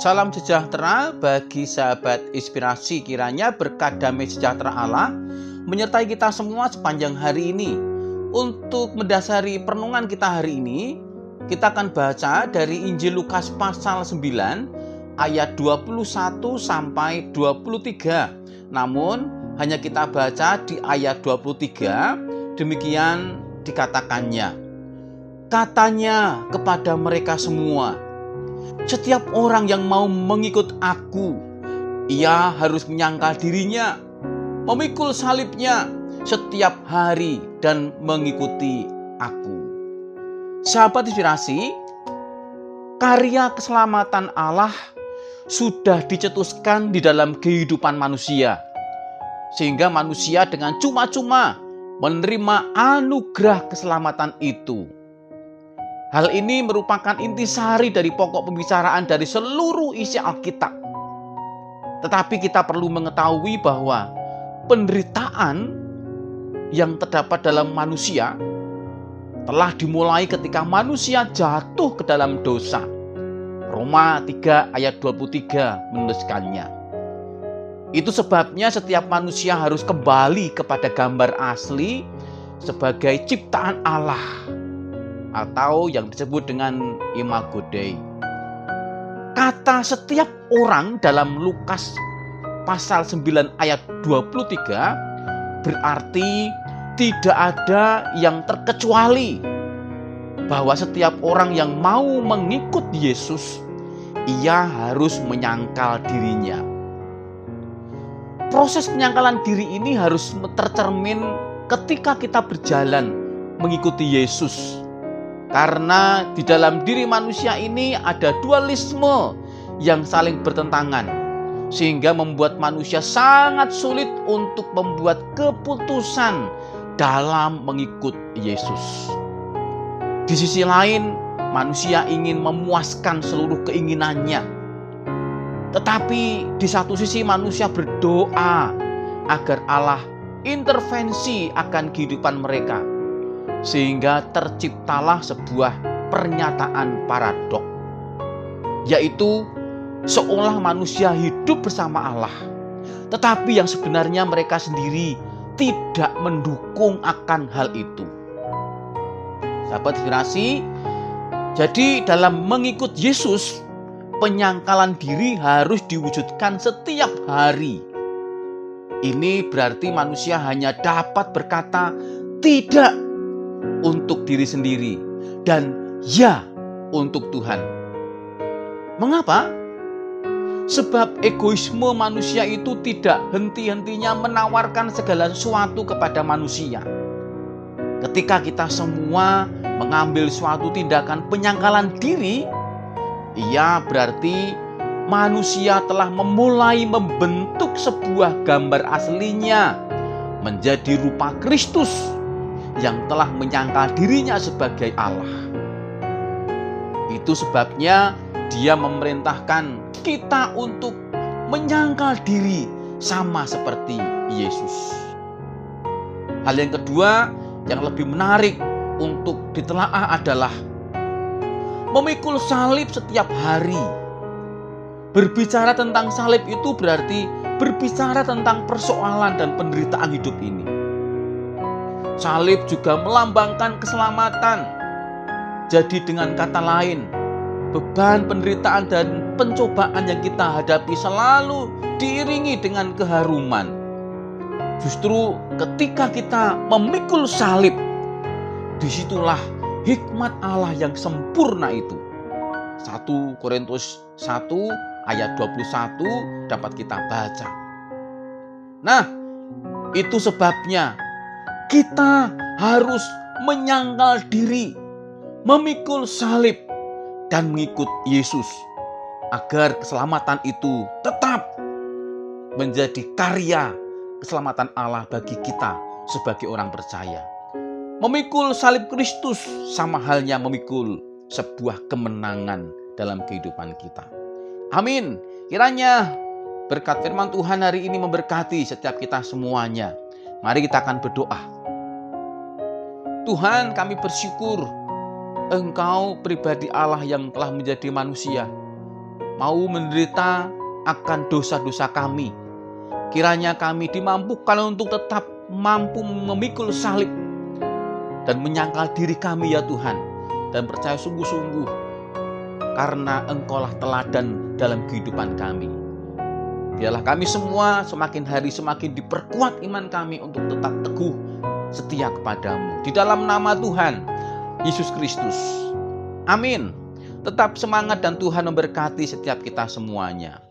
Salam sejahtera bagi sahabat inspirasi, kiranya berkat damai sejahtera Allah menyertai kita semua sepanjang hari ini. Untuk mendasari perenungan kita hari ini, kita akan baca dari Injil Lukas pasal 9 ayat 21 sampai 23. Namun hanya kita baca di ayat 23, demikian dikatakannya. Katanya kepada mereka semua, setiap orang yang mau mengikut aku, ia harus menyangkal dirinya, memikul salibnya setiap hari dan mengikuti aku. Sahabat inspirasi, karya keselamatan Allah sudah dicetuskan di dalam kehidupan manusia, sehingga manusia dengan cuma-cuma menerima anugerah keselamatan itu. Hal ini merupakan intisari dari pokok pembicaraan dari seluruh isi Alkitab. Tetapi kita perlu mengetahui bahwa penderitaan yang terdapat dalam manusia telah dimulai ketika manusia jatuh ke dalam dosa. Roma 3 ayat 23 menuliskannya. Itu sebabnya setiap manusia harus kembali kepada gambar asli sebagai ciptaan Allah, atau yang disebut dengan imago Dei. Kata setiap orang dalam Lukas pasal 9 ayat 23 berarti tidak ada yang terkecuali, bahwa setiap orang yang mau mengikut Yesus, ia harus menyangkal dirinya. Proses penyangkalan diri ini harus tercermin ketika kita berjalan mengikuti Yesus. Karena di dalam diri manusia ini ada dualisme yang saling bertentangan, sehingga membuat manusia sangat sulit untuk membuat keputusan dalam mengikut Yesus. Di sisi lain, manusia ingin memuaskan seluruh keinginannya. Tetapi di satu sisi manusia berdoa agar Allah intervensi akan kehidupan mereka, sehingga terciptalah sebuah pernyataan paradok, yaitu seolah manusia hidup bersama Allah, tetapi yang sebenarnya mereka sendiri tidak mendukung akan hal itu. Sahabat inspirasi, jadi dalam mengikut Yesus, penyangkalan diri harus diwujudkan setiap hari. Ini berarti manusia hanya dapat berkata tidak untuk diri sendiri dan ya untuk Tuhan. Mengapa? Sebab egoisme manusia itu tidak henti-hentinya menawarkan segala sesuatu kepada manusia. Ketika kita semua mengambil suatu tindakan penyangkalan diri, ia berarti manusia telah memulai membentuk sebuah gambar aslinya menjadi rupa Kristus yang telah menyangkal dirinya sebagai Allah. Itu sebabnya Dia memerintahkan kita untuk menyangkal diri sama seperti Yesus. Hal yang kedua yang lebih menarik untuk ditelaah adalah memikul salib setiap hari. Berbicara tentang salib itu berarti berbicara tentang persoalan dan penderitaan hidup ini. Salib juga melambangkan keselamatan. Jadi dengan kata lain, beban penderitaan dan pencobaan yang kita hadapi selalu diiringi dengan keharuman. Justru ketika kita memikul salib, disitulah hikmat Allah yang sempurna itu. 1 Korintus 1 ayat 21 dapat kita baca. Nah, itu sebabnya kita harus menyangkal diri, memikul salib, dan mengikut Yesus, agar keselamatan itu tetap menjadi karya keselamatan Allah bagi kita sebagai orang percaya. Memikul salib Kristus sama halnya memikul sebuah kemenangan dalam kehidupan kita. Amin. Kiranya berkat firman Tuhan hari ini memberkati setiap kita semuanya. Mari kita akan berdoa. Tuhan, kami bersyukur Engkau pribadi Allah yang telah menjadi manusia, mau menderita akan dosa-dosa kami. Kiranya kami dimampukan untuk tetap mampu memikul salib dan menyangkal diri kami ya Tuhan, dan percaya sungguh-sungguh karena Engkaulah teladan dalam kehidupan kami. Biarlah kami semua semakin hari semakin diperkuat iman kami untuk tetap teguh setia kepadamu. Di dalam nama Tuhan Yesus Kristus. Amin. Tetap semangat dan Tuhan memberkati setiap kita semuanya.